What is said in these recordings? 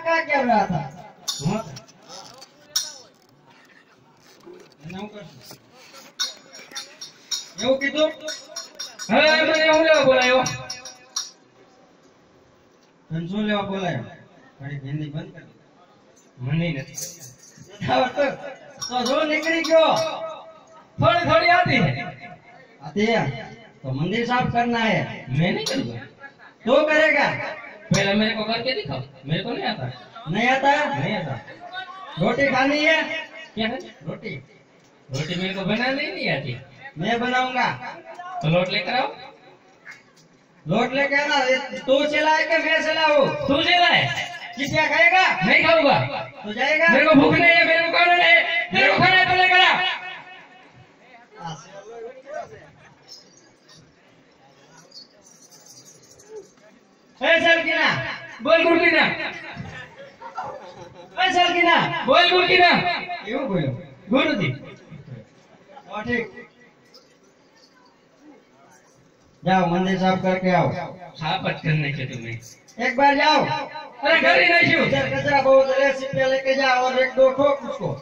का क्या रहा था હું એના ઉપર એવું કીધું હવે મને હું લેવા બોલાયો તને શું લેવા બોલાયો ઘડી હિન્દી બંધ કરી મને નથી તો જો નીકળી ગયો थोड़ी थोड़ी आती है आती है तो मंदिर साफ करना है मैं नहीं करूँगा तो करेगा पहले मेरे को करके दिखाओ मेरे को नहीं आता नहीं आता नहीं आता रोटी खानी है क्या है रोटी रोटी मेरे को बनाने ही नहीं आती मैं बनाऊंगा तो लोट लेकर आओ लोट लेके आना तू चलाए के मैं चलाऊं तू दे रहा है किसिया खाएगा नहीं खाऊंगा तो जाएगा मेरे को भूख नहीं है मेरे को खाना है मेरे को खाना है तो लेकर आ सलकीना बोल गुरकीना सलकीना बोल गुरकीना क्यों बोलो गुरुजी ठीक जाओ मंदिर साफ करके आओ सापत करने के तुम्हें एक बार जाओ अरे घर ही नहीं छू इधर कचरा बहुत है सीपे लेके जाओ और एक दो ठोक उसको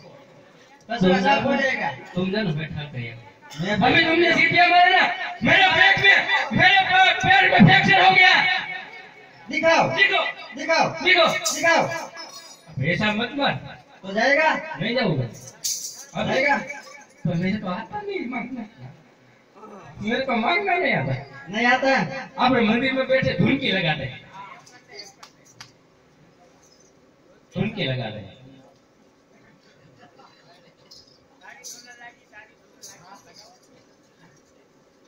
कचरा साफ हो जाएगा तुम जानो बैठा करिए मैं अभी तुमने सीटियां मारे ना मेरे पेट में मेरे पैर में फ्रैक्चर हो गया दिखाओ देखो दिखाओ देखो दिखाओ ऐसा मत मार तो जाएगा नहीं जाऊंगा अब जाएगा तो मेरे तो आता नहीं मांगना मेरे को मांगना नहीं आता नहीं आता आप मंदिर में बैठे धुनकी लगाते धुनकी लगा रहे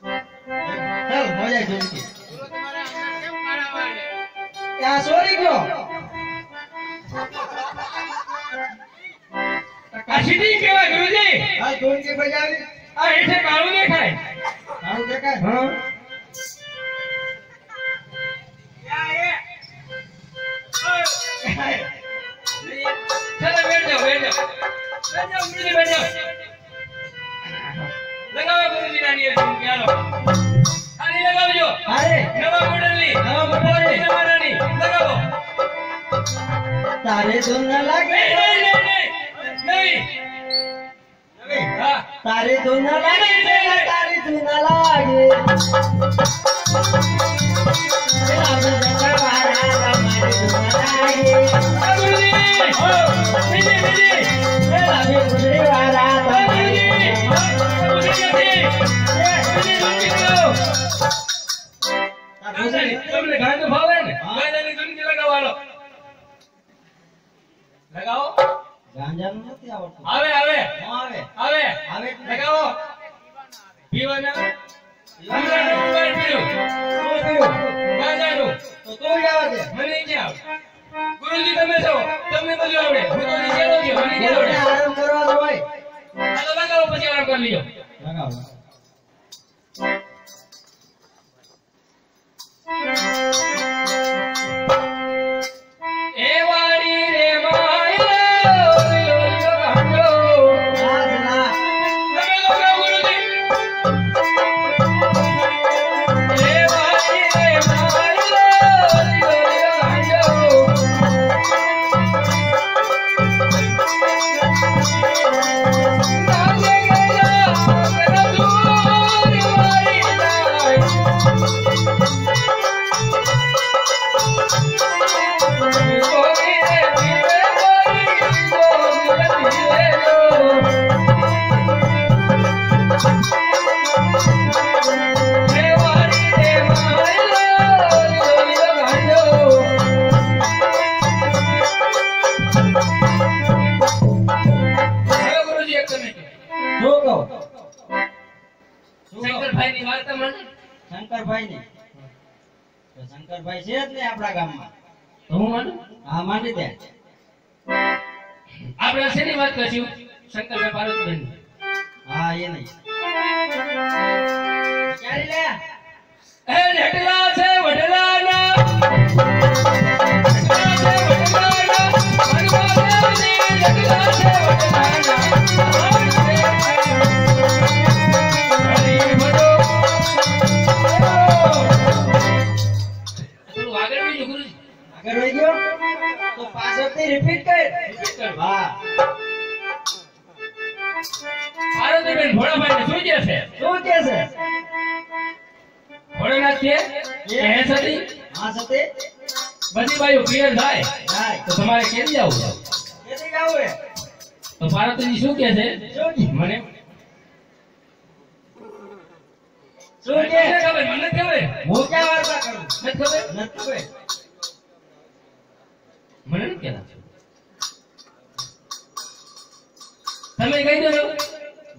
चल हो जाए झुमकी क्या सोरी क्यों आ सीटी केवा गुरुजी हाल झुमकी बजावी आ ऐसे काळू देखाय हाल देखा हां चलो बैठ जाओ गुरुजी बैठ जाओ लगाओ गुरुजी नानी झुमकी आलो आनी लगाओ जो अरे नवा मॉडलनी जमानानी लगाओ तारे धुन न लागे नहीं हाँ तारे धुन न लागे तारे धुन न लागे राम जंगल महाराज हमारे धुन न लागे गुरुजी हो बिजी राम गुजरे महाराज तुमने गाय तो भाव है ना गाय जाने झुमकी लगावालो लगाओ गांजा નથી આવડતું આવે આવે આવે આવે આવે लगाओ પીવાના હમણાં મોબાઈલ પીરો શું થયું ગાંજાનું તો તું જ આવે મને નહીં આવડે ગુરુજી તમે છો તમને બધું આવડે હું તો નીચેનો છું મને નહીં આવડે આરામ કરવા દો ભાઈ આ તો લગાવો પછી આરામ કરી લ્યો લગાવો એ વાડી રે માયલો ગાંજો ના તમે લગાવો ગુરુજી એ વાડી રે માયલો ગાંજો નાગે ગયા મેરા દૂર મારી જાય શંકરભાઈ ને તો શંકરભાઈ છે જ ને આપણા ગામમાં હું માનું હા માની દે આપણે શેની વાત કરશું શંકરભાઈ પાર્વતીબેન હા એ નહીં ચાલી લે એ ઢેકલા છે વઢલાના આગળ વહી ગયો તો પાછળ શબ્દ રિપીટ કર. હા. પાર્વતીબેન ભોળાભાઈને શું કહે છે? શું કે છે? ભોળાનાથ કહે કે હે સતી, હા સતી. બધી બાઈઓ પિયર થાય જાય. તો તમારે કેમ જવું છે? કેથી ગાવું હે? તો પાર્વતીજી શું કહે છે? શું કે? મને શું કે? ખબર, મને નથી ખબર. હું ક્યાં વાર્તા કરું? નથી ખબર? નથી ખબર. મને નથી કહેતા. તમે કહી દો ને.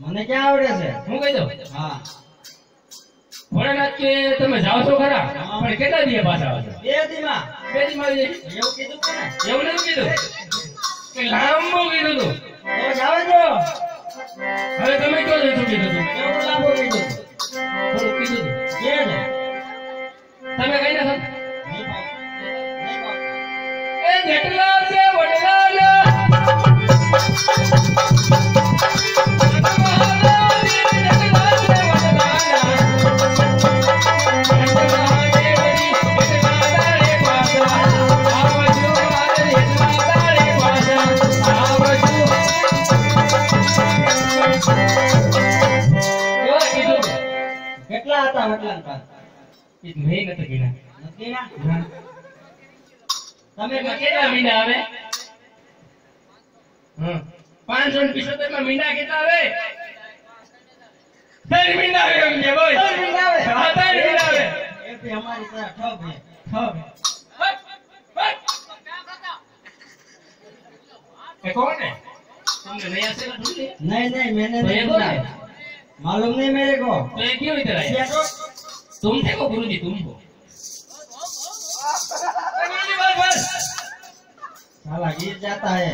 મને ક્યાં આવડે છે? હું કહી દઉં. હા. ભોળાનાથ કે તમે જાઓ છો ખરા, હા. પણ કેટલા દિવસ પાછા આવશો? બે દીમાં. બે દી માં આવી જઈશ. એવું કીધું કોને? એવું નથી કીધું કે લાંબુ કીધું તું. તો જાવ જો. હવે તમે કયો છો શું કીધું તું? કેવું લાંબુ કીધું? થોડું કીધું તું. કે છે? તમે કઈ ના નહીં ભાઈ. નહીં ભાઈ. એ જેટલા છે વડલા કેટલા હતા વડલાન પાસે? મેં નથી ગીના. નથી ના? હા. તમે કેટલા મીંડા આવે? 575 માં મીંડા કેટલા આવે? 3 મીંડા આવે એમ કે બોલ. ત્રણ મીંડા આવે? હા, 3 મીંડા આવે. એ ભી અમારી પાસે ઠપ હે. એ કોણ હે? तुमने नया से ढूंढ लिया? नहीं नहीं मैंने तो ये नहीं कौन ढूंढा। है? मालूम नहीं मेरे को। तो ये क्यों इधर आया? ये तो तुम थे को गुरुजी तुमको? बस साला गिर जाता है।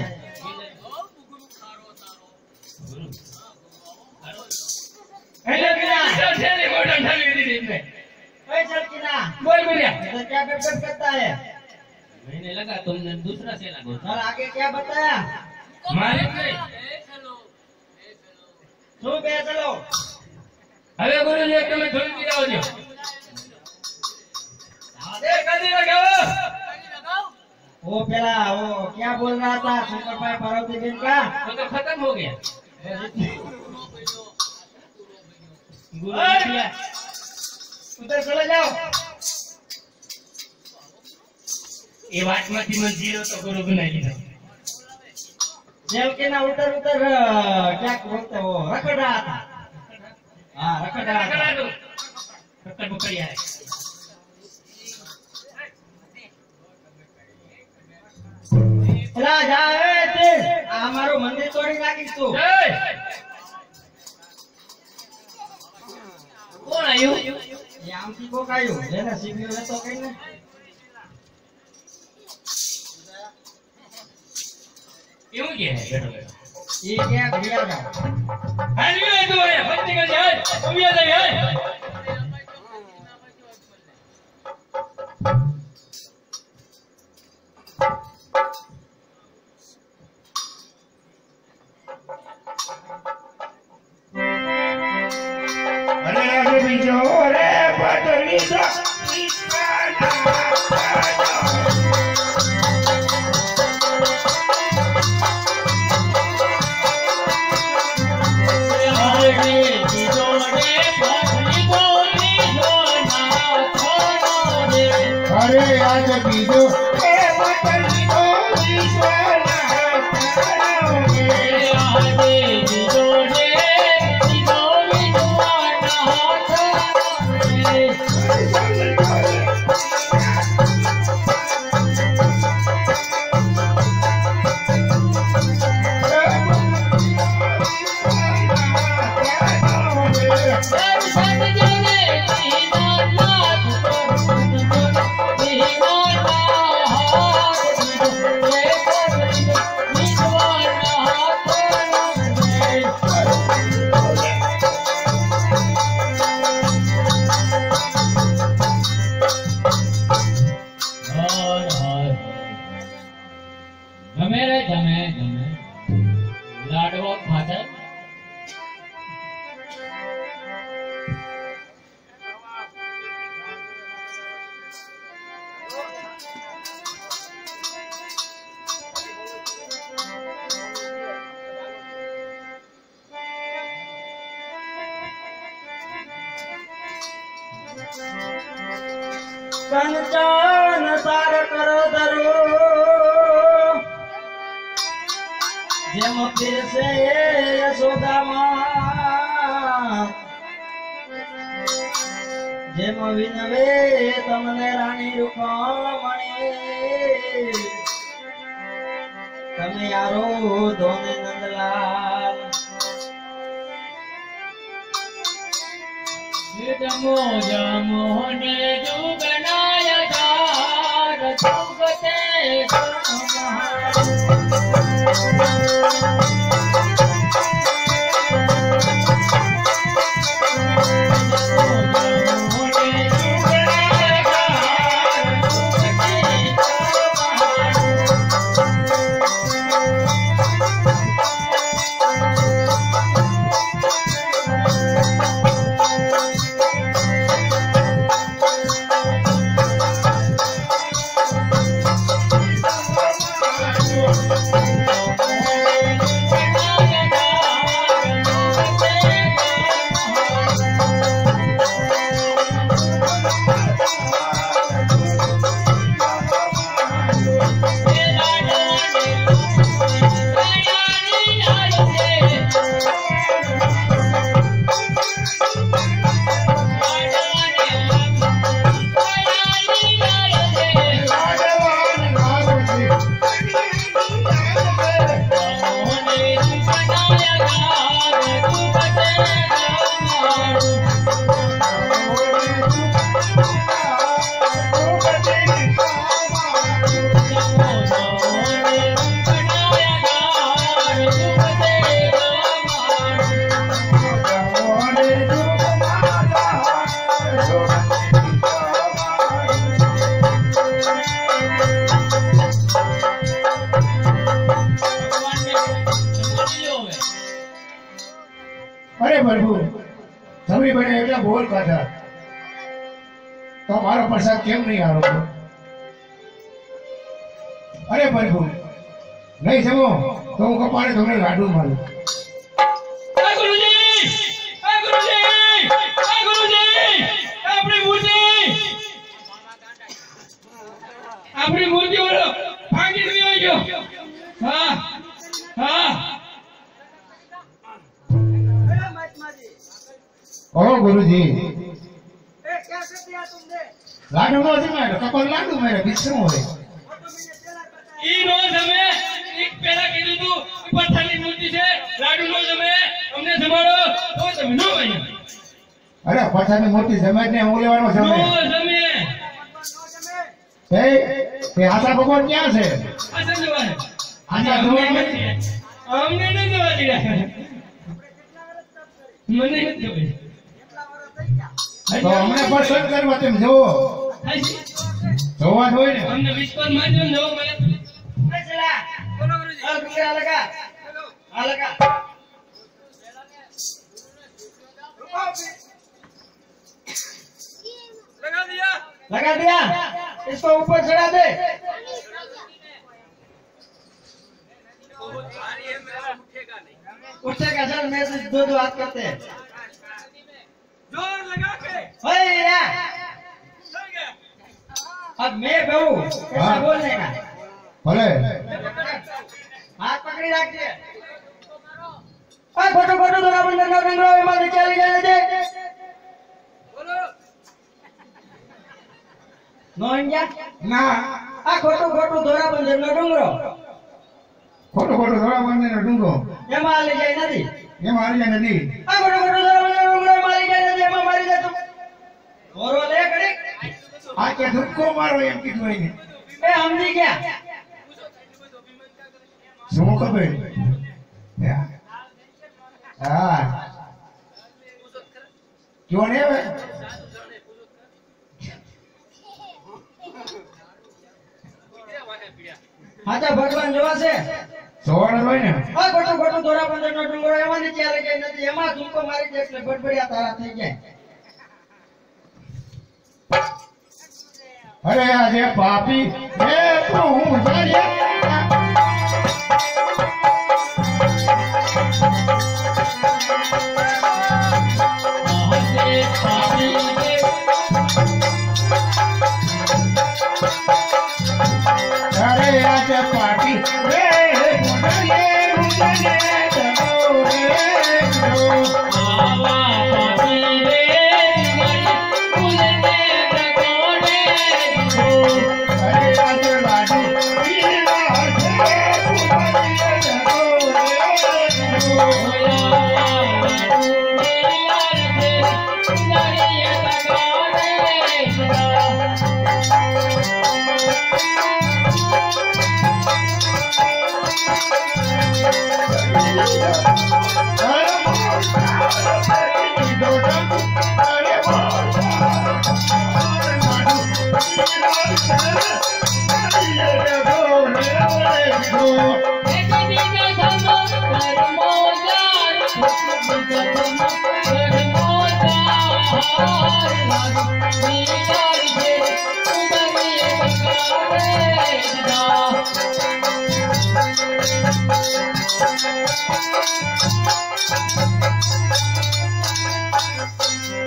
ओए चलकिना, बोल बोलिया। इधर क्या पेपर करता है? मैंने लगा तुमने दूसरा से लगा। और आगे क्या बताया? मालिक नहीं। શું બે ચલો? હવે ગુરુજી તમે ધોઈ દીધા છો. એ કદી લગાવો. वो पहला वो क्या बोल रहा था शंकर भाई पार्वती बेन का? वो तो खत्म हो गया. गुरुजी उधर चले जाओ। ये वाटમાંથી મને જીરો તો ગુરુ બનાવી દીધો. जेल के ना उधर उधर क्या बोलते हो रखड़ रहा था। हाँ रखड़ रहा था। करा दो. कक्कर पकड़िया है. चला जा ए ते आ हमारो मंदिर तोड़ी नाखीस तू। જય. કોણ આવ્યું? ये आमથી को कायो જેને સીવ્યો નતો કઈ ને એવું કે હે બેઠો બેઠો. ये क्या घड़िया का હાલી આય તો આય ફટી કરી આય ઉમિયા જાય આય. અરે આજે બીજો રે પટલી તો અરે આજ બીજો એ પટલી તો ગમે રે ગમે ગમે લાડવો ખાધે. કંચન તાર કરો ધરો જેમ પીરસે યશોદામાં જેમ વિનવે તમને રાણી રૂકમણી તમે યારો ધોને નંદલાલ જમો જમો ને જુગનાય ધાર જુગતે अरे प्रभु सभी बने एटला बोल काढा तो मारो प्रसाद केम नहीं आ रहो अरे प्रभु नहीं जमो तो હું કપાળે તમને લાડુ મારું આપણી મૂર્તિ બોલો ભાંગી દઈ આવજો હા હા ओ गुरुजी ए क्या कर दिया तुमने लाडू नो दी मारो कपाल लाडू मारे बिस्सू होय ઈ નો જમે એક પેલા કીધું તું પથ્થરની મૂર્તિ છે લાડુ નો જમે અમને જમાડો તો તમે નો ભાઈ अरे पछानी मोटी जमात ने હું લેવાનો નો સમય જમે ए आशा भगवान ક્યાં છે આ સંજવાય આશા ભગવાન અમને ન જવા દીધા મને નથી ખબર તો અમને પસંદ કરવા તેમ જોવો જોવા જ હોય ને અમને વિશ્વાસ માનજો ને મને ए चला बोलो गुरुजी आ गुरुजी आ लगा लगा दिया इसको ऊपर चढ़ा दे उठेगा सर मैं से दो दो हाथ करते हैं जोर लगा के भैया अब मैं कहूँ कैसा हाँ। बोलने का ભલે हाथ पकड़ी रखिए खोटो खोटो तो अपन नंगा नंगा में चले गए थे नो इंडिया ના खोटो खोटो धोरा बंदर नो डूंगरो ખોટો ખોટો ધોળા બંને ડુંગો એમાં હાલી જાય નથી એમ હારી જાય નદી खोटो खोटो धोरा बंदर डूंगरो मारी જાય નથી એમાં મારી જાય તો ધોરો લે કરી આ કે ધુક્કો મારો એમ કીધું એને એ સમજી ગયા શું ખબર હા ક્યો ને હવે હાચા ભગવાન જોવા છે સવારે હોય ને खोटो खोटो धोरा बंदर नो डूंगरो એમાં નીચે હાલી જાય નથી એમાં ધૂમકો મારી જાય એટલે બડબડિયા તારા થઈ જાય અરે આજે પાપી હે પ્રભુ જાણે પાપી લાટી રે મોઢે મુજને જગો રે આવા પાપી રે મારી ફૂલને પ્રગોડે અરે આજ લાટી પીલા છે મુજને જગો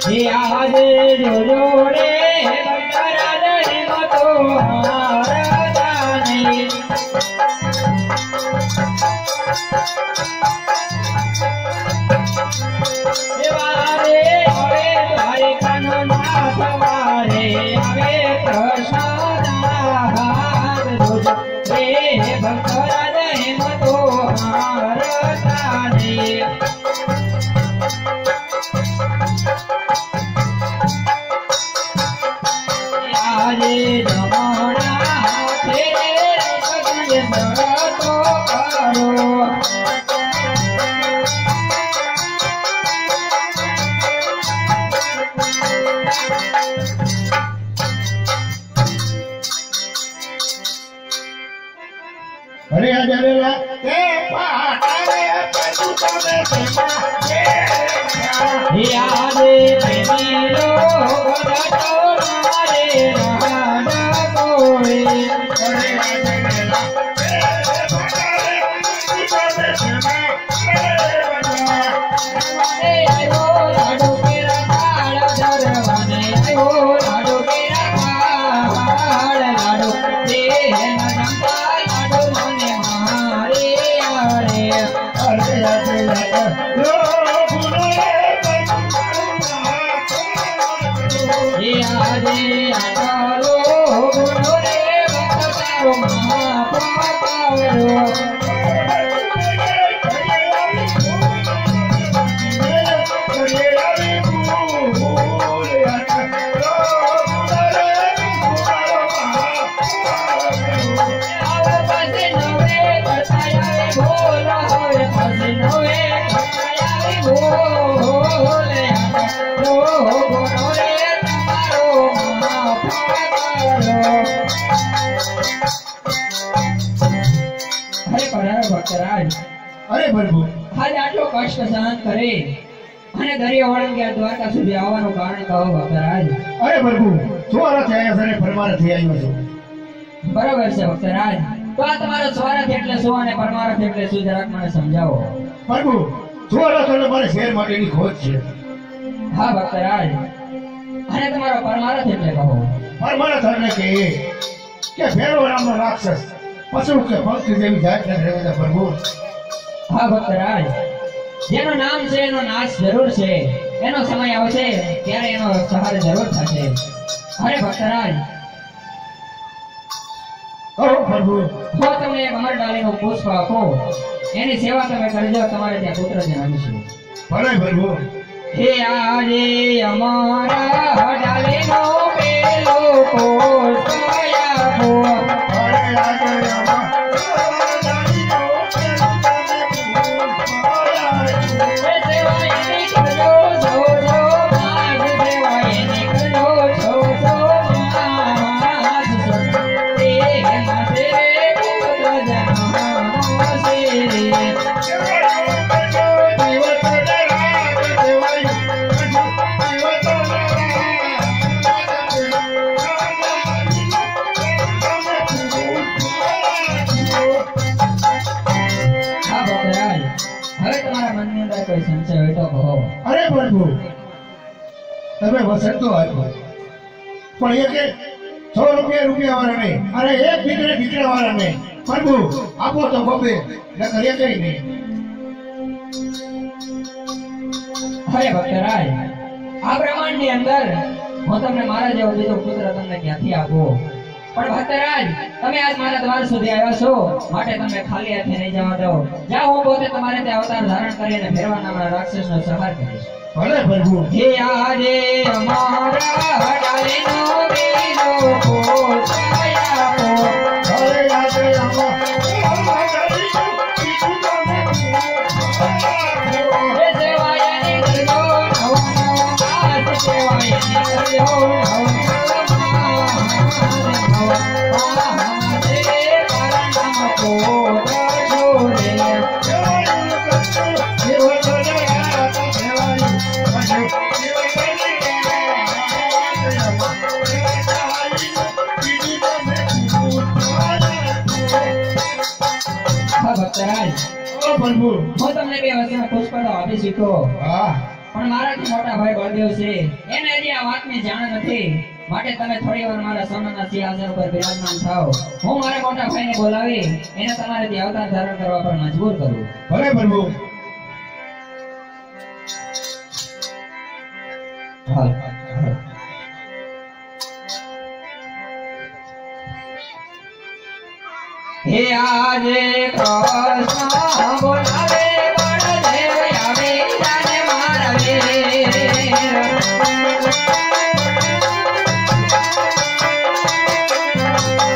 રે આજે જોજો રે ભક્તરાજ હિંમતો હારતા નહીં વારે હવે દ્વારિકાનો નાથ વારે હવે કૃષ્ણના હાથ જોજો રે ભક્તરાજ હિંમતો હારતા નહીં આજે જમણા હાથે સગન શરતો કરો અરે આજરેલા તે પાટારે પછુ તમે આજે પ્રેમીલો વદતો મારે રાડા કોએ અરે આજરેલા તે પાટારે પછુ તમે આયો લાડો કેરા કાળ ધરવાને આયો લાડો કેરા કાળ લાડો તે નંદા લાડો મને મારે આરે અરે આજરેલા લો ગુનો આજે આટલો ગુનો રે ભક્તારો મહાપાવરો અરે પ્રભુ આજે આટલો કષ્ટ સહન કરે અને દરિયા વળંગ્યા દ્વારકા સુધી આવવાનું કારણ કહો ભક્તરાજ અરે પ્રભુ સ્વરથ આવ્યા છે પરમારથ આવ્યો છું બરોબર છે ભક્તરાજ તો આ તમારો સ્વરથ એટલે શું અને પરમારથ એટલે શું જરાક મને સમજાવો પ્રભુ સ્વરથ એટલે મારે શેર માટેની ખોજ છે હા ભક્તરાજ અને તમારો પરમારથ એટલે કહો પરમારથ એટલે કે ભેરો નામનો રાક્ષસ પશુ કે પંખી જેવી જાતને રહેવે છે પ્રભુ હા ભક્તરાજ જેનું નામ છે એનો નાશ જરૂર છે એનો સમય આવશે ત્યારે એનો સહારે જરૂર થશે અરે ભક્તરાજ કહો પ્રભુ હું તમને એક અમર ડાલીનું પુષ્પ આપો એની સેવા તમે કરજો તમારે ત્યાં પુત્ર જન્મશે ભલે પ્રભુ હે આજે અમારા ડાલીનો પેલો પુષ્પ આપો અરે આજે અરે પ્રભુ તમે વસંતો આપ્યો પણ એ કે 100 રૂપિયા વાળા નહીં, અરે એક દીકરા વાળા નહીં. પ્રભુ આપો તો બબે, નકર એ કઈ નહીં. અરે ભક્તરાજ, આ બ્રહ્માંડની અંદર હું તમને મારા જેવો બીજો પુત્ર તમને ક્યાંથી આપું? પણ ભક્તરાજ, તમે આજ મારા દ્વાર સુધી આવ્યા છો, માટે તમને ખાલી હાથે નહીં જવા દો. જાઓ, હું પોતે તમારે ત્યાં અવતાર ધારણ કરીને ફેરવાના મારા રાક્ષસનો સંહાર કરીશ. ભલે પ્રભુ. હે આજે અમારા ડાલીનો બીજો પોતાયા પો. ભલે આજે અમારા હે સેવાયની કરજો નવો નવો માસ, સેવાયની કરજો નવો પ્રભુ. હું તમને બે વસ્તુનો પુષ્પડો આપી શીખો, હા, પણ મારાથી મોટા ભાઈ બળદેવ છે, એને હજી આ વાતની જાણ નથી. માટે તમે થોડી વાર મારા સોનાના સિંહાસન ઉપર બિરાજમાન થાઓ. હું મારા મોટા ભાઈને બોલાવી એને તમારેથી અવતાર ધારણ કરવા પર મજબૂર કરું. ભલે પ્રભુ. હાલ. હે આજે કૃષ્ણ બોલાવે બળદેવ આવે જાને મારા વીર.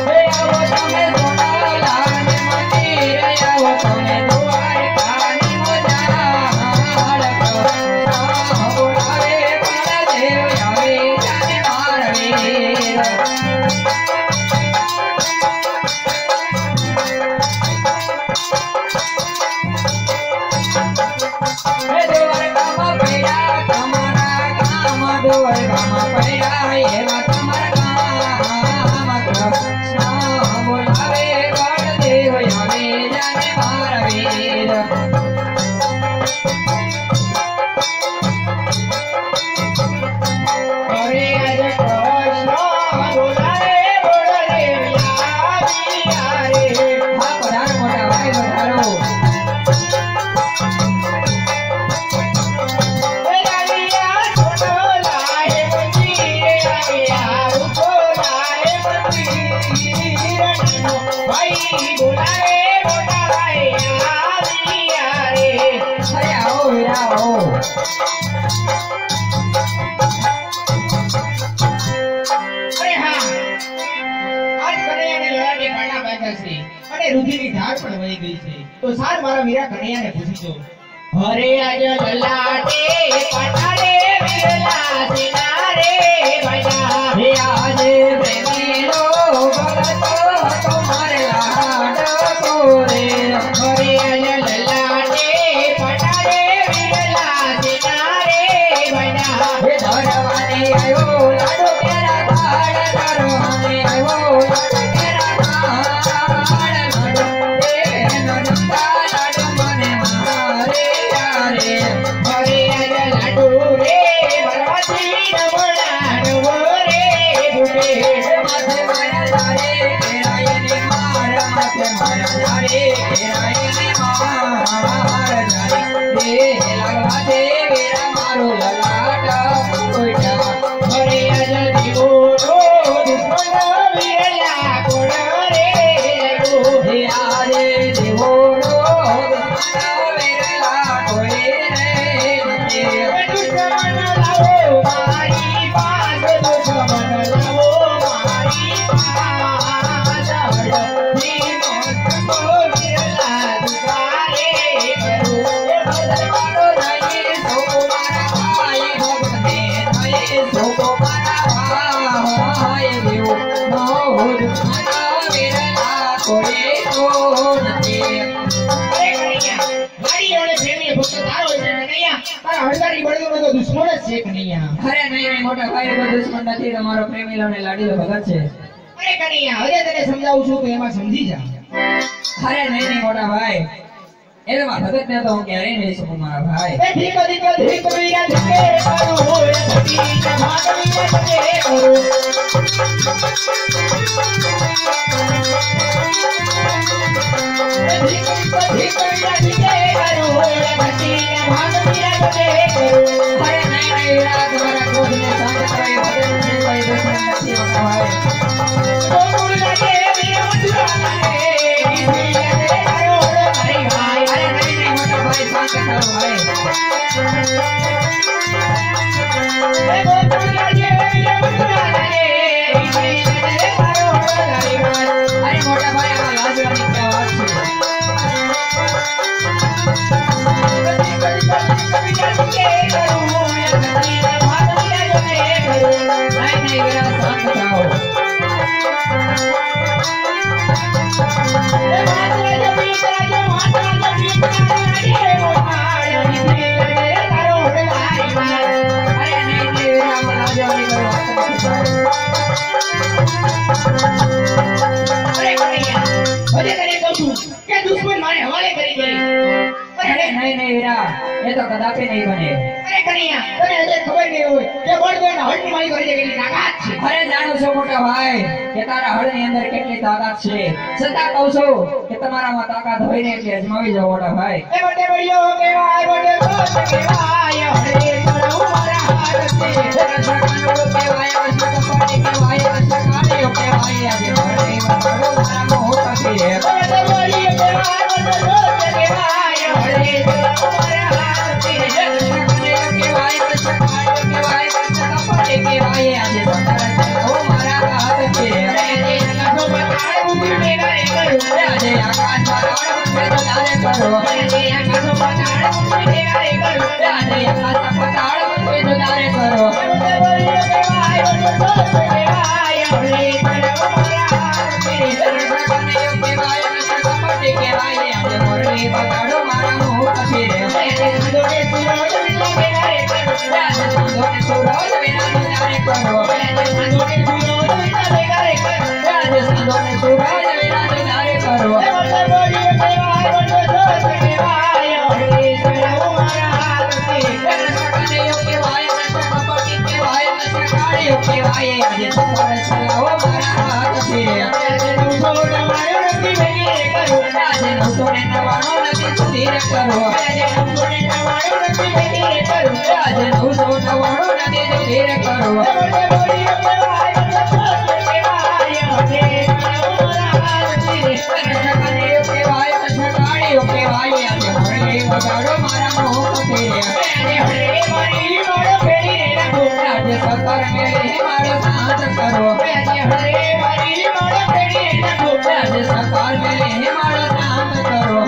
હે આવો તમે સોનાલાની મંદિર, આવો તમે દ્વારકાની મજાડ. કૃષ્ણ બોલાવે બળદેવ આવે જાને મારા વીર. દ્વારકામાં પડ્યા તમારા કામ, દ્વારકામાં પડ્યા એવા તમારા કામ. કૃષ્ણ બોલાવે બળદેવ આવે જાને મારા વીર. અરે આજે કૃષ્ણ બોલાવે બળદેવ આવ્યા રે. હા, પધારો મોટા ભાઈ, પધારો. રુધિરની ધાર પણ વહી ગઈ છે, તો સાર મારા વીરા કનૈયાને પૂછી જો. હરે આજ લલાટે પટારે વિરલા સિનારે બજા. હે આજે પ્રેમીનો ભગતો તમારે લાડકો રે. હરે આજ લલાટે પટારે વિરલા સિનારે બજા. હે ધરવાને આવ્યો લાડો કેરા કાળ, ધરવાને આવ્યો લાડો કેરા કાળ. અરે નહીં મોટા ભાઈ, કોઈ દુશ્મન નથી, તમારો પ્રેમીલો ને લાડીલો ભગત છે. અરે કનૈયા, હવે તને સમજાવું છું તો એમાં સમજી જા. અરે નહીં મોટા ભાઈ, એમાં ભગત ને તો હું ક્યારેય નહીં શકું મારા ભાઈ એ ઠીક વીરા ઠીકે કરું હોય ધટીને ભાગ વીરા ઠીકે કરું ઠીક વીરા ઠીકે કરું હોય ધટીને ભાગ વીરા ઠીકે કરું અરે નહીં વીરા તમારા ક્રોધને શાંત કરો એ ભગત ને કોઈ દુશ્મન નથી મોટા ભાઈ કોકુલ લાગે વીરા મથુરા લાગે અરે નહીં મોટા ભાઈ શાંત થાઓ ભાઈ એ કોકુલ લાગે વીરા મથુરા લાગે અરે મોટા ભાઈ આ લાજવાની ક્યાં વાત છે નહીં વીરા શાંત થાઓ અરે નહીં વીરા આ લાજવાની કોઈ વાત નથી દુશ્મન મારે હવાલે કરી દે અરે નહીં વીરા એ તો કદાપી નહીં બને અરે કનૈયા તને હજે ખબર નહીં હોય કે બળદોના હળની મારી કરી કેટલી તાકાત છે અરે જાણો છો મોટા ભાઈ કે તારા હળની અંદર કેટલી તાકાત છે છતાં કહું છું કે તમારામાં તાકાત હોય ને એટલે અજમાવી જાઓ મોટા ભાઈ એ બડે બડિયો કેવાય બડે દોસ્ત કેવાય હરે કરું મારા હાથ છે રક્ષકાનો કેવાય રક્ષકપતિ કેવાય રક્ષકાણીઓ કેવાય આજે હળની મારો મારા મોહ છે બડે બડિયો કેવાય બડે દોસ્ત કેવાય હરે કરું મારા હાથ છે રક્ષકાણીઓ કેવાય રક્ષકાણીઓ કેવાય રક્ષકપતિ કેવાય આજે ઓ મારા હાથ છે અરે નસો બતાડ મુકુર મેગારે કરું આજે આકાશ વાળા મને તો તારે કરો અરે નસો બતાડ મુકુર મેગારે કરું આજે આકાશ પતાળ મને તો તારે કરો બડે બડિયો કેવાય બડે દોસ્ત કેવાય હરે કરું મારા હાથ છે રક્ષકાણીઓ કેવાય રક્ષકપતિ કેવાય આજે મોરલી બગાડો મારા મોહ છે આજે સંતોને સુરોજ વિના તો તારે કરો આજે સંતોને સુરોજ વિના તો તારે કરો રક્ષકાણીઓ કેવાય રક્ષકપતિ કેવાય રક્ષકાણીઓ કેવાય આજે તમારે ચલાવો મારા હાથ છે આજે 999 નથી સુધીર કરો આજે 999 નથી સુધીર કરો રક્ષકાણીઓ કેવાય રક્ષકાણીઓ કેવાય આજે મોરલી બગાડો મારા મોહ છે આજે સરકાર મેળે મારો શાંત કરો આજે સરકાર મેળે મારો શાંત કરો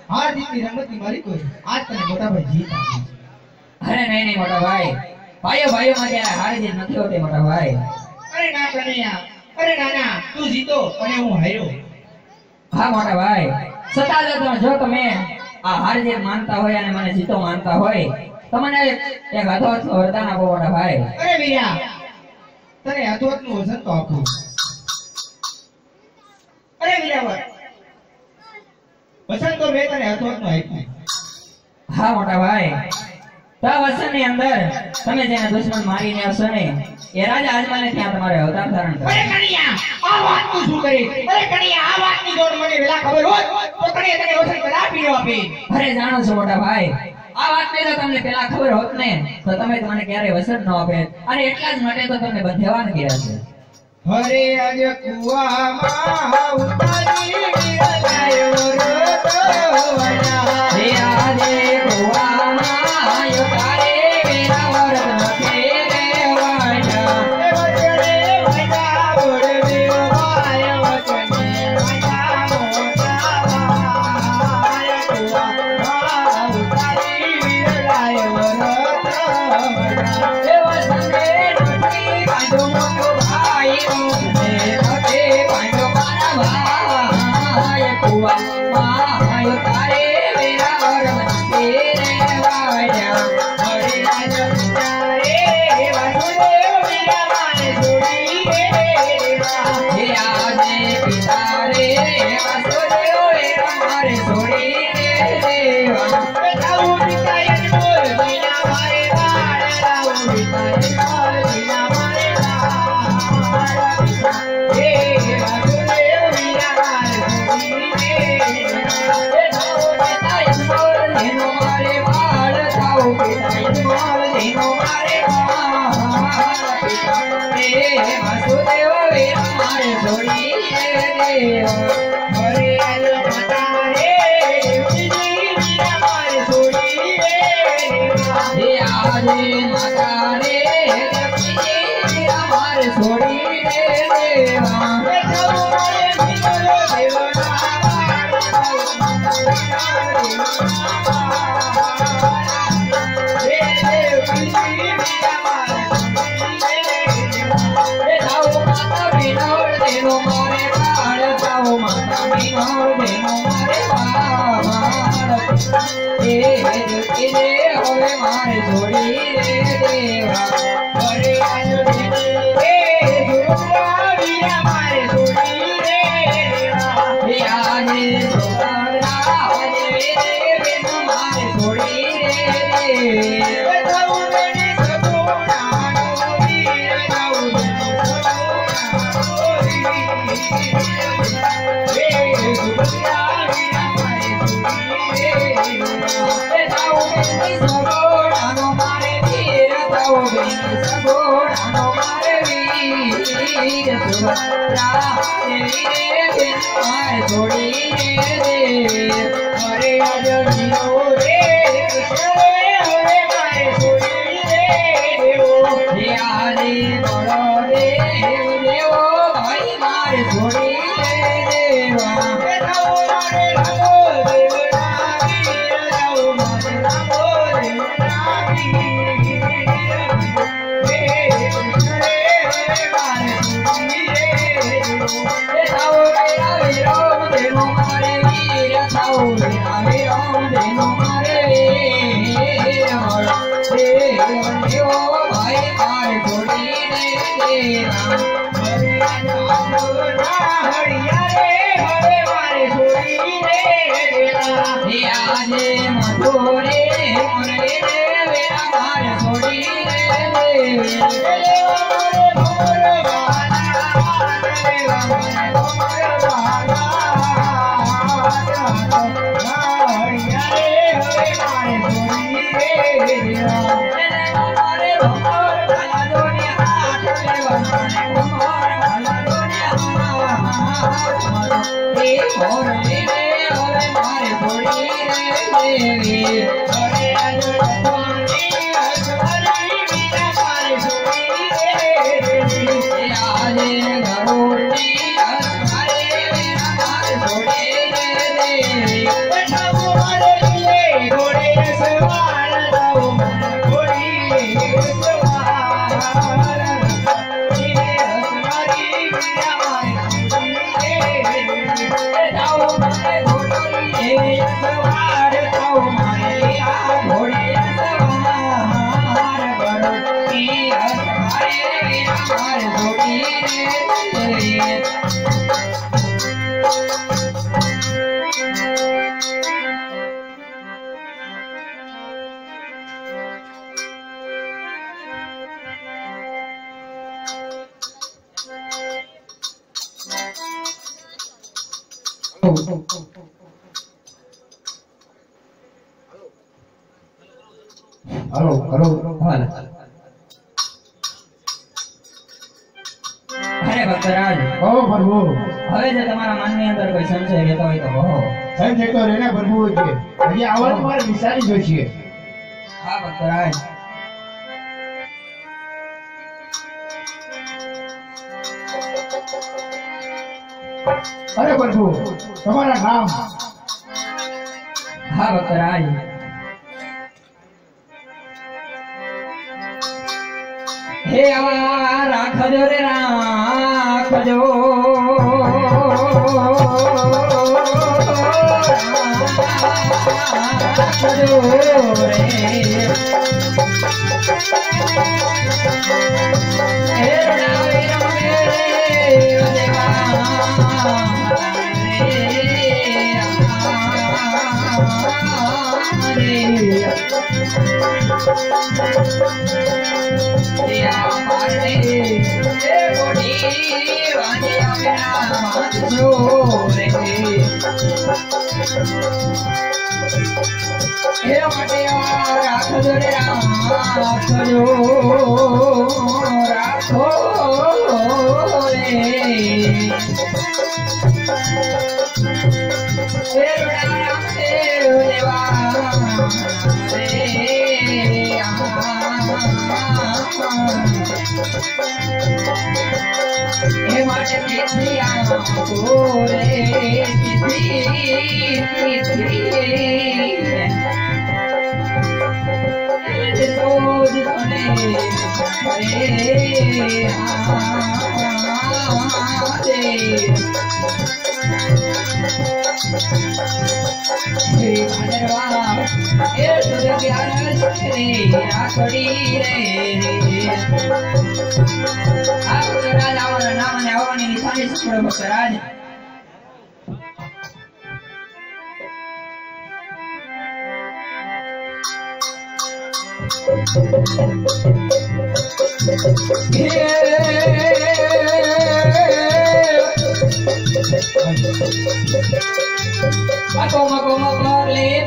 હાર જીતની રમતની મારી કોઈ આજ તને મોટા ભાઈ જીત આપી. અરે નહીં મોટા ભાઈ ભાઈઓ ભાઈઓમાં ત્યારે હાર જીત નથી હોતી મોટા ભાઈ અરે ના કનૈયા અરે ના તું જીતો અને હું હાર્યો. હા મોટા ભાઈ છતાં જો તમે આ હાર જીત માનતા હોય અને મને જીતો માનતા હોય તો મને એક હાથો વરદાન આપો મોટા ભાઈ અરે વીરા તને હાથોનું વજન તો આપું. અરે વીરાવર વસન તો મેં તને હાથોનું આપ્યું. હા મોટા ભાઈ તો વસનની અંદર તમે જેને દુશ્મન મારીને આવશો ને એ રાજા આજમાને ત્યાં તમારે અવતાર ધારણ અરે કરે કનૈયા આ વાત તું શું કરી? અરે કનૈયા આ વાતની જોડ મને વેલા ખબર હોત તો કનૈયા તને વસન કદાપી ન આપે. અરે જાણો છો મોટા ભાઈ આ વાતની જો તમને પેલા ખબર હોત ને તો તમે મને ક્યારે વસન ન આપે અને એટલા જ માટે તો તમને બંધેવાન કર્યા છે હરે આજ કુવામાં ઉતારી વિરલાયો રતવના. હે આજે કુવામાં તારે વેરાવર નથી રેવાયા એ વચને વચા બોલવ્યો ભાય વચને વચા મોટાવાય કુવામાં ઉતારી વિરલાયો રતવના. એ વસને નથી બાંધો મોટો ભાઈ નથી બાંધો મારા ભાઈ કુવામાં તારે વેરાવર નથી રેવાયા હરે આજ તારે વાસુદેવ વીરા માને જોડી રે. હે આજે પિતા રે હરે આજ માતા રે દેવજી વીરા મારે છોડી રે હે આજે માતા રે દેવજી અમારે છોડી રે દેવા બેઠો મારે વિનોદ દેવના રે દેવજી વીરા મારે હે જાઓ માતા વિનોદ દેનો મારે બાળ જાઓ માતા વિનોદ દેનો મારે બાળ હે દેવજી રે હવે મારે છોડી રે દેવા હરે આજ દેવજી રે ગુરુવા વીરા મારે છોડી રે હે આજે સોના આજે દેવ મારે છોડી રે દેવા બેઠો મને સગુણાનો વીર જાઉં રે ગુરુવા વીરા મારે છોડી રે હે જાઓ બેની સગોડાનો મારે વીર જાઓ બેની સગોડાનો મારે વીર સુભદ્રા દેવી રે બેન મારે છોડી રે દેવ હરે આજ વીરો રે કૃષ્ણ રે હવે મારે છોડી રે દેવો હે આજે બળદેવ દેવો ભાઈ મારે છોડી રે દેવા બેઠો મારે રામો દેવના વીર જાઉં મારે રામો દેવના વીર રે કૃષ્ણ રે હવે મારે છોડી રે દેવો હે જાઓ મેરા વીરો દેનો મારે વીર જાઓ મેરા વીરો દેનો મારે વીર દેવ દેવો ભાઈ મારે છોડી રે દેવા હરે આજ આંગણા હળિયા રે હવે મારે છોડી રે દેવા હે આજે મધુરે મોરે વેરા મારે છોડી રે દેવ મારે ભમર ભલા દોનિયા લેવા મારે ભમર ભલા દોનિયા હે મોર રે હવે મારે છોડી રે દેવી હરે આજ રતોની અજવાળી વીરા મારે છોડી રે હે આજે ગરુડની મારે વેરા મારે છોડી રે દેવી બેઠો મારે લીલે ઘોડે સવાર જાઉં મને ઘોડી સવાર લીલે અજવાળી વીરા મારે છોડી રે જાઓ મારે ઘોડી હે સવાર જાઓ મારે આ ઘોડી સવાર ગરુડની મારે વેરા મારે છોડી રે દેવી હલો હલો હાલ અરે ભક્તરાજ કહો પ્રભુ હવે જે તમારા મનની અંદર કોઈ સંશય રહેતો હોય તો કહો સંજય તો રેને પ્રભુ છે હજી આવવાનું મારે વિચારી જોઈશે હા ભક્તરાજ અરે પ્રભુ તમારા નામ હા ભક્તરાજ હે આવા રાખજો રે રાખજો રાખજો રે હે રણાવે રમે રાખો રે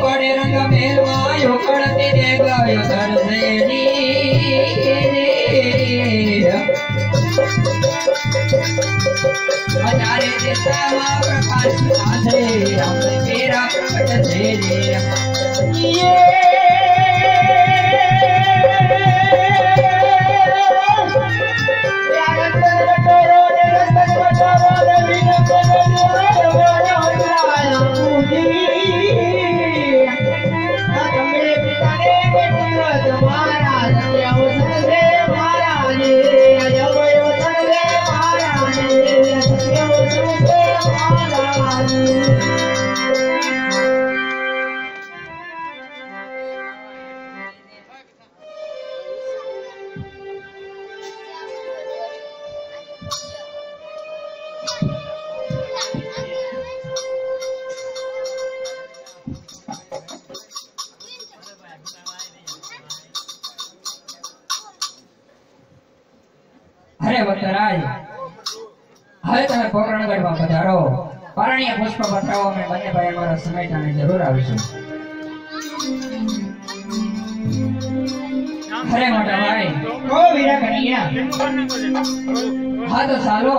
પડે રંગ મેલવાયો કળતી રે ગયો અજારે દેશામાં પ્રકાશ આશે તેરા પ્રગટ છે અરે વતરાજ હવે તમે પોકરણગઢમાં પધારો પારણીય પુષ્પ પથરાવો અમે બંને ભાઈ અમારા સમયટાને જરૂર આવીશું અરે મોટા ભાઈ ઓ વીરા કનૈયા હા તો ચાલો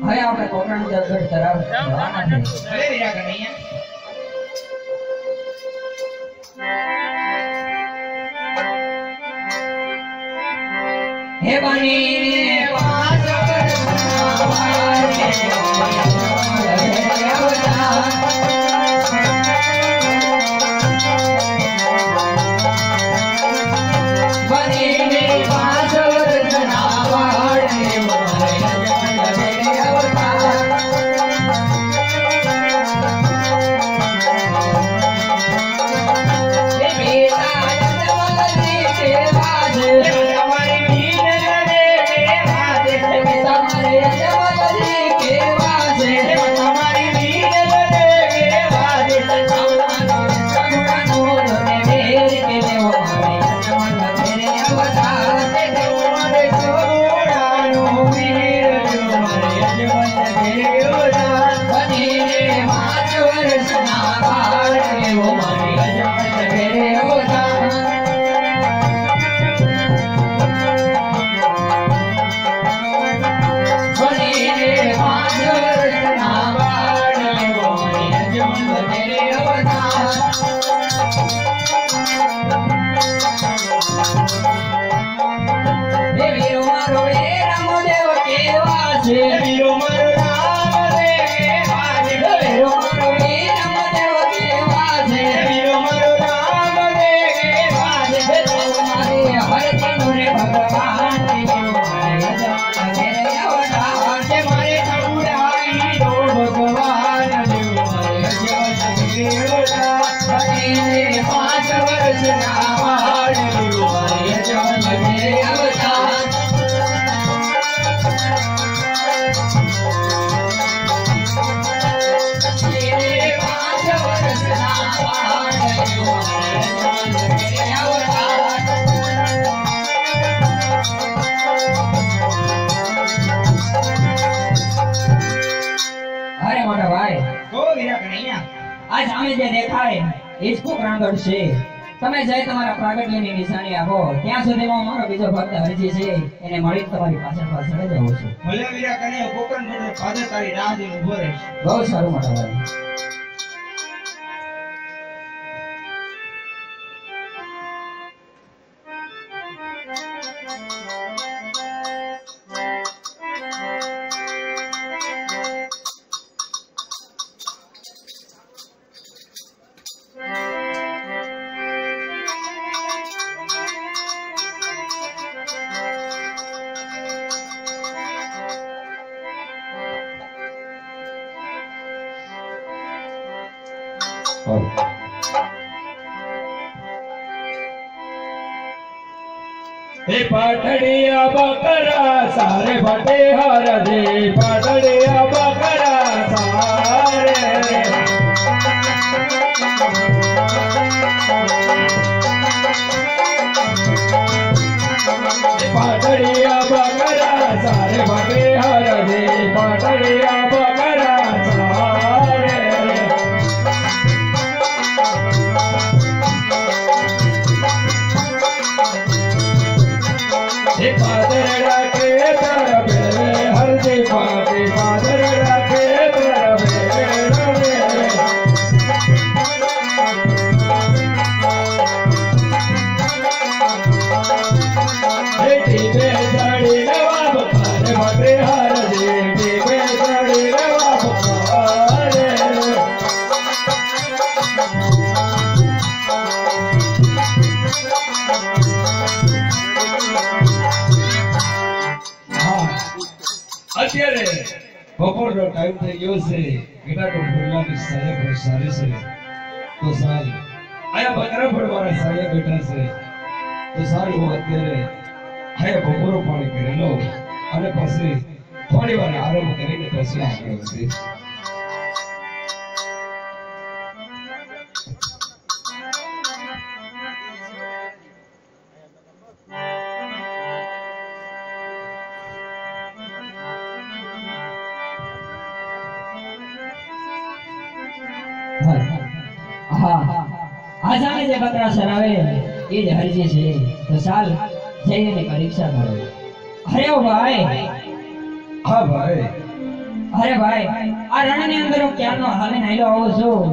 હવે આપણે પોકરણગઢ તરફ જવાના છે અરે વીરા કનૈયા હે બની પાંચ આજ અમે જે દેખાય એ જ પોકરણગઢ છે તમે જઈ તમારા પ્રાગટ્યની નિશાની આપો ત્યાં સુધીમાં મારો બીજો ભક્ત હરજી છે એને મળી તમારી પાછળ પાછળ જ આવું છું ભલે વીરા કનૈયા પોકરણગઢ ફાધર તારી રાહ જોઈને ઊભો રહીશ બહુ સારું મોટા ભાઈ हे पाटड़िया बकरा सारे बटे हर दे पाटड़िया बकरा सारे पाटड़िया बकरा सारे बटे हर दे पाटड़िया बकरा सारे पादरड़ा के तरफ हरदी पाते पादरड़ा के तरफ टीबे जड़ी नवाब खाने बटे हर दे टीबे जड़ी नवाब खाने અત્યારે બપોરનો ટાઈમ થઈ ગયો છે ગીટાનો ફૂલવાની સાહેબ સારી છે તો સાલ આયા બકરા પડવાના સાહેબ બેઠા છે તો સાલ હું અત્યારે આયા બપોરો પાણી કરી લઉં અને પછી થોડી વાર આરામ કરીને પછી આગળ વધીશ આસામે જે બકરા સરાવે એ જ હરજી છે તો ચાલ જઈને પરીક્ષા કરો અરે ઓ ભાઈ હા ભાઈ અરે ભાઈ આ રણની અંદર હું ક્યારનો હાલીને આવેલો આવું છું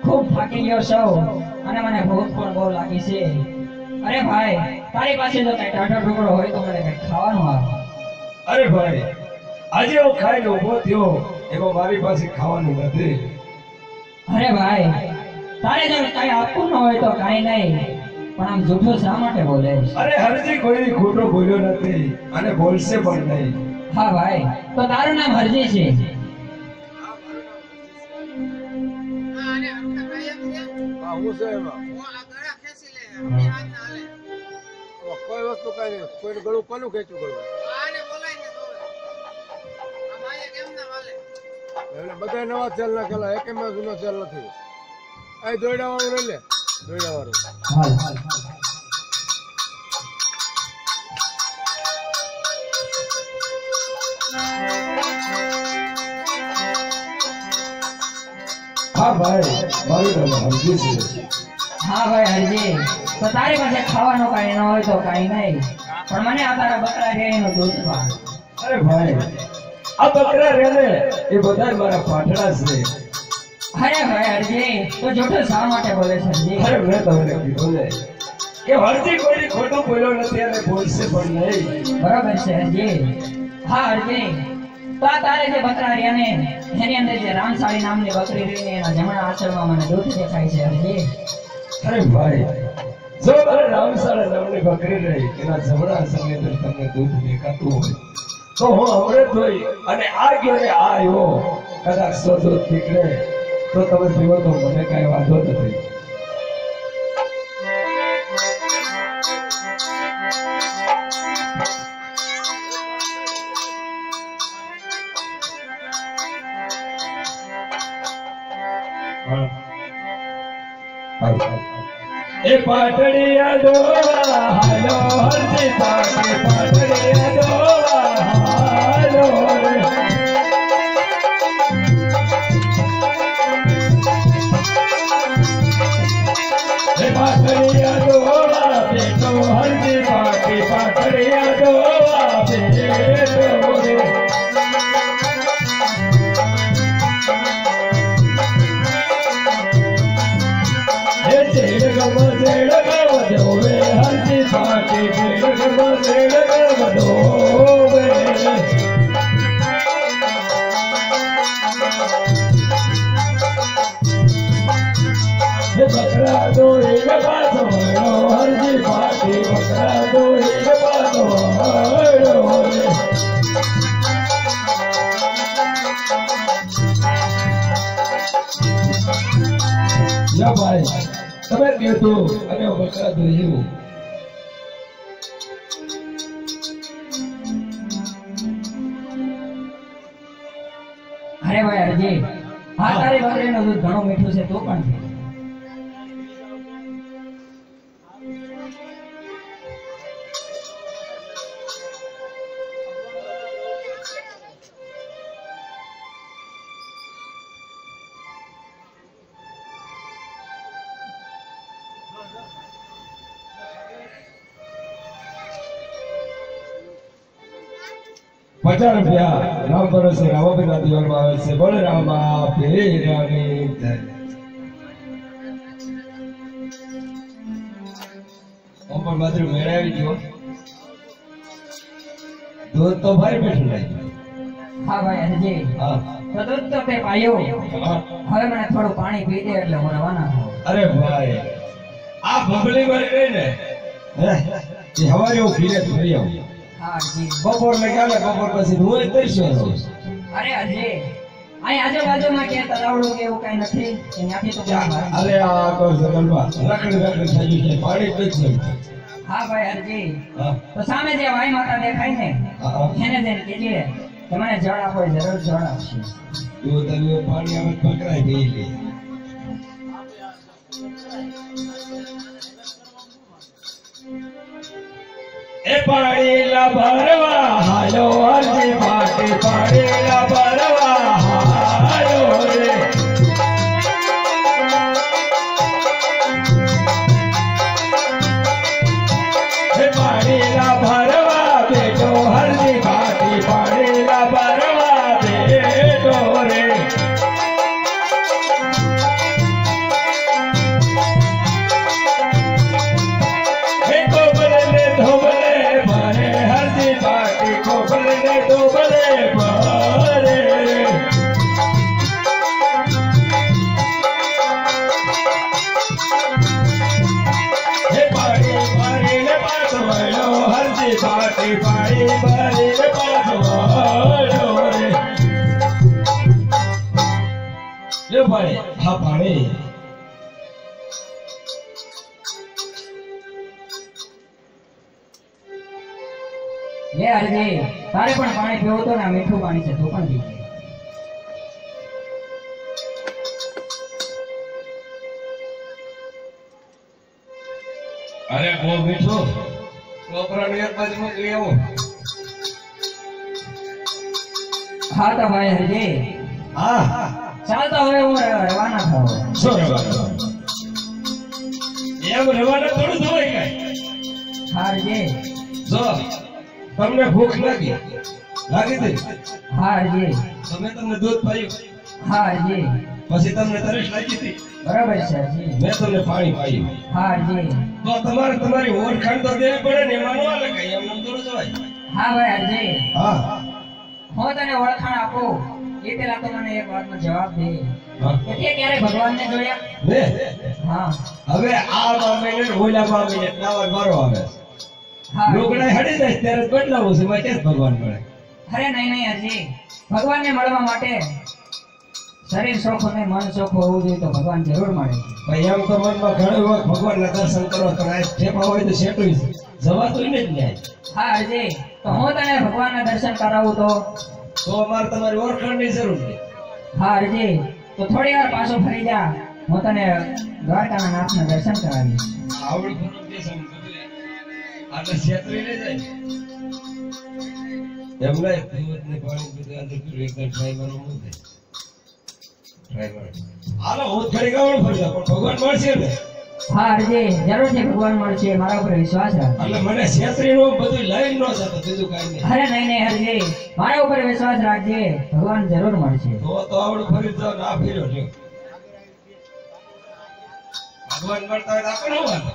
ખૂબ થાકી ગયો છું અને મને ભૂખ પણ બહુ લાગી છે અરે ભાઈ તારી પાસે જો કઈ ટાઢો ટુકડો હોય તો મને કઈ ખાવાનું આપો અરે ભાઈ આજે હું ખાઈને ઊભો થયો એમાં મારી પાસે ખાવાનું નથી અરે ભાઈ તારે જો કઈ આપવું ન હોય તો કઈ નહીં પણ આમ જૂઠું શા માટે બોલે અરે હરજી કોઈ ખોટો બોલ્યો નથી અને બોલશે પણ નહીં હા ભાઈ તો તારું નામ હરજી છે કોઈ વસ્તુ કઈ નહીં કોઈ ગળું કોનું ખેંચું ગળું એટલે બધા નવા સેલ નાખેલા એક એમાં જૂનો સેલ નથી અહીં દોયડા વાળું લઈ લે દોયડા વાળું હા ભાઈ મારું નામ હરજી છે હા ભાઈ હરજી તો તારી પાસે ખાવાનું કઈ ન હોય તો કઈ નહીં પણ મને આ તારા બકરા રેડીનું દૂધ પાડ અરે ભાઈ આ બકરા રે ને એ બધા મારા પાઠડા છે અરે ભાઈ હરજી તો જૂઠું શા માટે બોલે છે હરજી અરે મેં તમને કીધું ને કે હરજી કોઈ ખોટું બોલ્યો નથી અને બોલશે પણ નહીં બરોબર છે હરજી હા હરજી તો આ તારે જે બકરા રહ્યા ને એની અંદર જે રામસાળી નામની બકરી રહી ને એના જમણા આંચળમાં મને દૂધ દેખાય છે હરજી અરે ભાઈ જો મારે રામસાળા નામની બકરી રહી એના જમણા આંચળની અંદર તમને દૂધ દેખાતું હોય તો હું અમૃત હોય અને આ ગયો ને આ આવ્યો કદાચ સો દૂધ નીકળે તો તમે પીવો તો મને કઈ વાંધો નથી એ પાટડિયા ડોળા હાલો હરજી પાટે પાટડિયા ડોળા હાલો એ પાટડિયા ડોળા બેટો હરજી પાટે પાટડિયા ડોળા બેટો હરજી પાટી ના ભાઈ તમે કીધું અને બકરા જોયું અરે ભાઈ અરજી આ તારી બકરીનું દૂધ ઘણું મીઠું છે તો પણ છે. ₹50 રામ ભરોસે રામાપીરના દીવામાં આવે છે. બોલે રામા પીરની જય. પણ માત્ર મેળાવી ગયો દૂધ તો ભાઈ બેઠું લાગ્યું. હા ભાઈ અરજી હા તો દૂધ તો તે પાયો. હા. હવે મને થોડું પાણી પી દે એટલે હું રવાના થાઉં. અરે ભાઈ આ બબલી વાળી રહી ને હે એ હવારે હું ઘીરે ફરી આવું. હા અરજી. બપોર લગ્યા ને બપોર પછી હું એ તરસ્યો રહું. અરે અરજી અહીં આજુબાજુમાં ક્યાંય તલાવડું કે એવું કઈ નથી કે ત્યાંથી તો ક્યાં બહાર? અરે આ તો જગલમાં રખડી રખડી થઈ ગયું છે પાણી પી જ નહીં. હા ભાઈ અરજી હા તો સામે જે વાઈ માતા દેખાય ને હા. એને જઈને કહેજે કે મને જળ આપો એ જરૂર જળ આપશે. જો તમે પાણી આવે પકડાઈ ગઈ લે. એ પાણી લા ભરવા હાલો હરજી પાટી પાણી લા ભરવા હાલો રે. એ પાણી લા ભરવા બેટો હરજી પાટી પાણી લા ભરવા બેટો રે. એ કોબલે ને ધોબલે ભરે હરજી પાટી કોબલે ને ધોબલે ભરે. હે પાણી ભરીને પાછો વળ્યો હરજી પાટી પાણી ભરીને પાછો વળ્યો રે. લે ભાઈ હા પાણી. લે અરજી તારે પણ પાણી પીવું તો ને આ મીઠું પાણી છે તું પણ પી લે. અરે બહુ મીઠું છોકરાની એક બાજુમાં લઈ આવો. હા તો ભાઈ અરજી હા ચાલતો હવે હું રવાના થાઉં. શું રવાના એમ રવાના થોડું થવાય કાંઈ. હા અરજી જો તમને ભૂખ લાગી હતી હા અરજી તમે તમને દૂધ પાયું હા અરજી પછી તમને તરસ લાગી હતી બરાબર છે અરજી. મેં તમને પાણી પાયું હા અરજી તો તમારે તમારી ઓળખાણ તો દેવી પડે ને એમાં ન હાલે કાંઈ એમ થોડું જવાય. હા ભાઈ અરજી હા હું તને ઓળખાણ આપું એ પેલા તો મને એક વાતનો જવાબ દે હા. કે તે ક્યારે ભગવાનને જોયા? ને હા હવે આ મામે ને ઓલા મામે નાવા મારો આવે હા લોકડા હડી જાય ત્યારે જ બદલાવું છે એમાં ક્યાં ભગવાન મળે. અરે નહીં નહીં અરજી ભગવાનને મળવા માટે શરીર ચોખ્ખું ને મન ચોખ્ખું હોવું જોઈએ તો ભગવાન જરૂર મળે છે. ભાઈ એમ તો મનમાં ઘણી વખત ભગવાનના દર્શન કરો તો આ ઠેપા હોય તો સેટું જવાતું ને જ ન્યાય. હા અરજી તો હું તને ભગવાનના દર્શન કરાવું તો? તો અમારે તમારી ઓળખાણની જરૂર છે. હા અરજી તો થોડી વાર પાછો ફરી જા હું તને દ્વારકાના નાથના દર્શન કરાવીશ. આવડું ખરું કે સમજે આને છેતરી લઈ જાય એમ નહીં દૂધ ને પાણી બધું અંદર કર્યું એકદમ ટ્રાય મારો મું દે ટ્રાય મારો હાલો હું જ ઘડી ગાવડું ફરી જાઉં પણ ભગવાન મળશે ને હા અરજી જરૂરથી ભગવાન મળશે મારા ઉપર વિશ્વાસ રાખ. એટલે મને છેતરીનું બધું લઈને ન જતો બીજું કાંઈ નહીં. અરે નહીં નહીં અરજી મારા ઉપર વિશ્વાસ રાખજે ભગવાન જરૂર મળશે. તો આવડું ફરી જાવ ના ફેર્યો છે ભગવાન મળતા હોય તો આપણે શું વાંધો?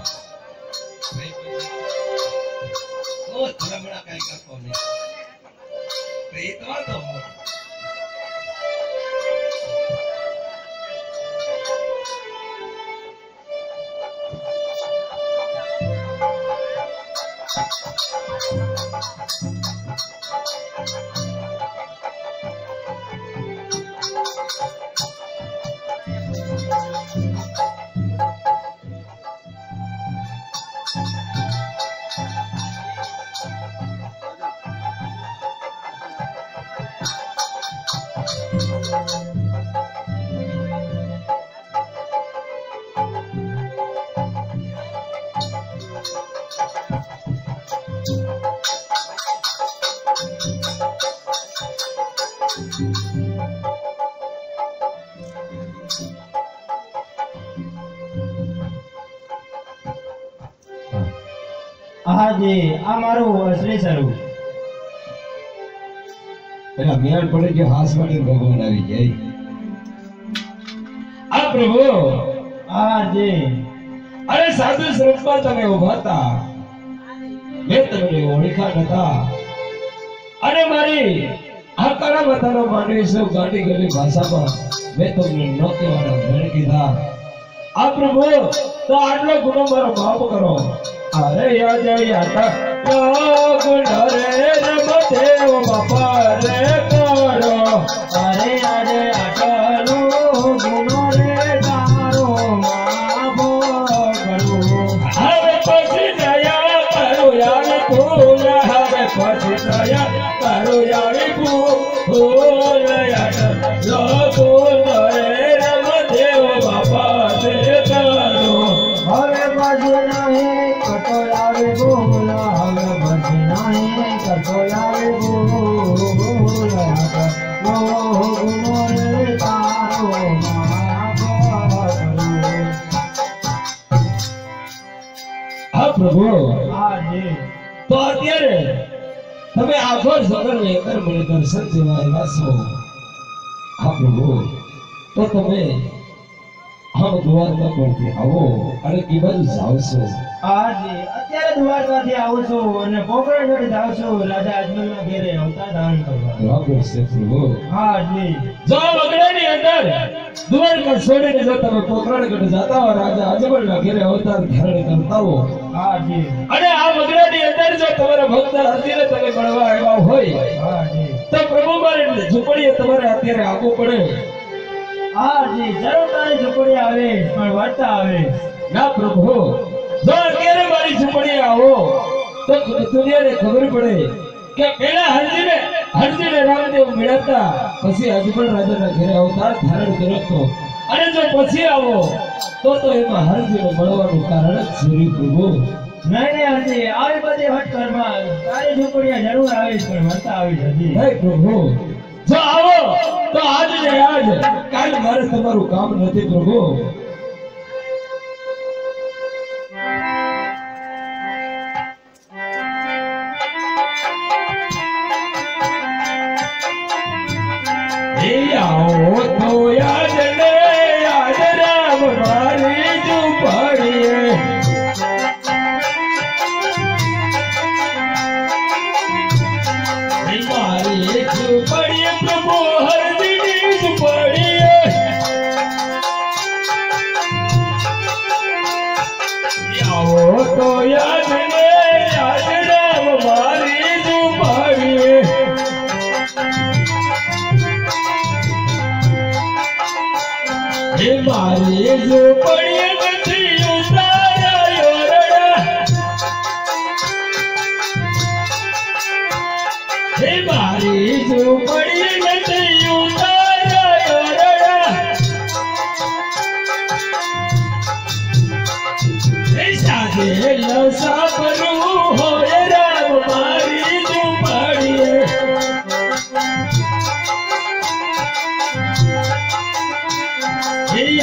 તો ભલામણા કાંઈ કરતો નહીં તો એ તો વાંધો હોય. હાજી આ મારું અસલી સ્વરૂપ. એના મેળ પડે કે હાથ માટે ભગવાન આવી જાય. આ પ્રભુ હાજી અરે સાધુ સ્વરૂપમાં તમે ઉભા હતા, મેં તમને ઓળખ્યા નતા અને મારી આ કાળા માતાનો માનવી સૌ ગાંડી ગયેલી ભાષામાં મેં તમને ન કહેવાના ધણ કીધા. આ પ્રભુ તો આટલો ગુનો મારો માફ કરો. અરે યાદ ગુનો રે રમદેવ બાપા રે કરો. અરે અરે આટલો ગુનો રે તારો માફ કરું. હવે પછી દયા કરો યાર ભૂલ, હવે પછી દયા કરો યાર ભૂલ. આટલો ગુનો રે રમદેવ બાપા રે કરો. હવે બાજુ નહીં કટો લાવે બોલ, હવે બાજુ નહીં કટો લાવે બોલ. ઓ ગુનો રે તારો માફ કરું. હા પ્રભુ હાજી તો અત્યારે તમે આખો સગર એકર મને દર્શન જેવા આવ્યા છો. હા પ્રભુ તો તમે આમ દ્વારકા પરથી આવો અને કે બાજુ જાઓ છો? હાજી અત્યારે દ્વારકાથી આવું છું અને પોકરણગઢ જાઉં છું રાજા અજમલના ઘેરે અવતાર ધારણ કરવા. બરાબર છે પ્રભુ. હાજી જો વગડાની અંદર દ્વારકા છોડીને જો તમે પોકરણગઢ જાતા હો, રાજા અજમલના ઘેરે અવતાર ધારણ કરતા હો હાજી અને આ વગડાની અંદર જો તમારા ભક્ત હતીને તમે મળવા આવ્યા હોય હાજી તો પ્રભુ મારી ઝૂંપડીએ તમારે અત્યારે આવવું પડે. હાજી જરૂર તારી ઝૂંપડી આવે પણ વાર્તા આવે. ના પ્રભુ જો અત્યારે મારી ઝૂંપડીએ આવો તો દુનિયાને ખબર પડે કે પેલા હરજીને રામદેવ મળ્યા, પછી અજમલ રાજાના ઘરે અવતાર ધારણ કર્યો હતો અને જો પછી આવો તો એમાં હરજીને મળવાનું કારણ જ છે પ્રભુ. નહીં હાજી આવી બધી હટકરમાં તારી ઝૂંપડીએ જરૂર આવીશ પણ વાર્તા આવી હતી. હે પ્રભુ જો આવો તો આજ ને આજ, કાલ મારે તમારું કામ નથી પ્રભુ. આવો તો યાદ ને યાદ રામ મારી ઝૂંપડીએ. મારી ઝૂંપડીએ પ્રભુ હરજીની ઝૂંપડીએ. આવો તો યાદ ને યાદ રામ મારી ઝૂંપડીએ. મારી ઝૂંપડીએ નથી ઉતાર્યા યોરડા. મારી ઝૂંપડીએ નથી ઉતાર્યા યોરડા. સાજે લસાપરું હોય રામ મારી ઝૂંપડીએ.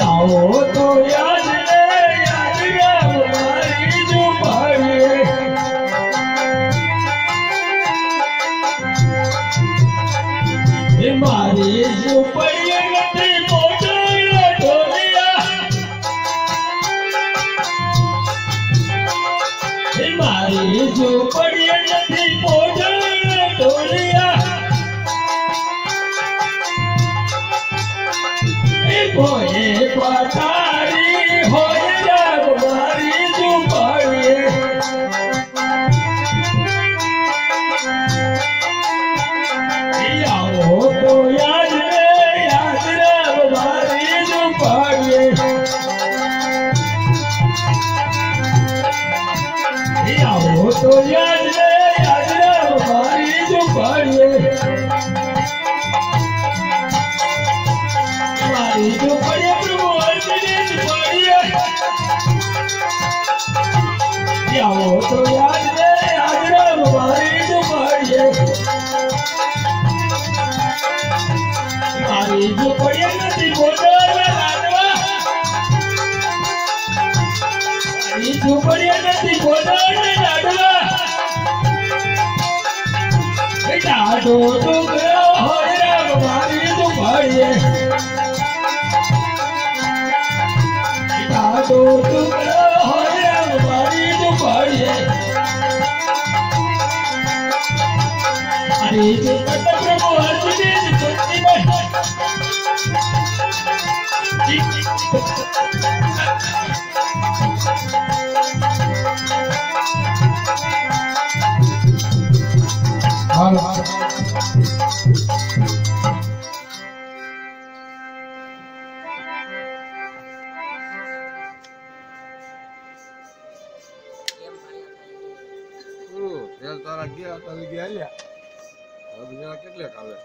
આવો તો યાદ ને યાદ રામ મારી ઝૂંપડીએ. મારી ઝૂંપડીએ નથી મોઢા ઢોલિયા. મારી ઝૂંપડીએ નથી મોઢા ઢોલિયા. કોઈ પથારી હોય રામ મારી ઝૂંપડીએ. આવો તો યાદ ને યાદ રામ મારી ઝૂંપડીએ. આવો તો યાદ ને યાદ રામ મારી ઝૂંપડીએ. મારી ઝૂંપડીએ પ્રભુ હરજીની ઝૂંપડીએ. આવો તો યાદ ને યાદ રામ મારી ઝૂંપડીએ. મારી ઝૂંપડીએ નથી મોઢા લાડવા. એ ઝૂંપડીયા નથી પોતાને લાડવા ડાઢો ટુકડો હોય રામ મારી ઝૂંપડીએ ડાઢો ટુકડો હોય રામ મારી ઝૂંપડીએ અરે ઝૂંપડ પ્રભુ અર્જુન હાલો તારા ગયા તારી ગયા લ્યા હવે બીજા કેટલે કાલે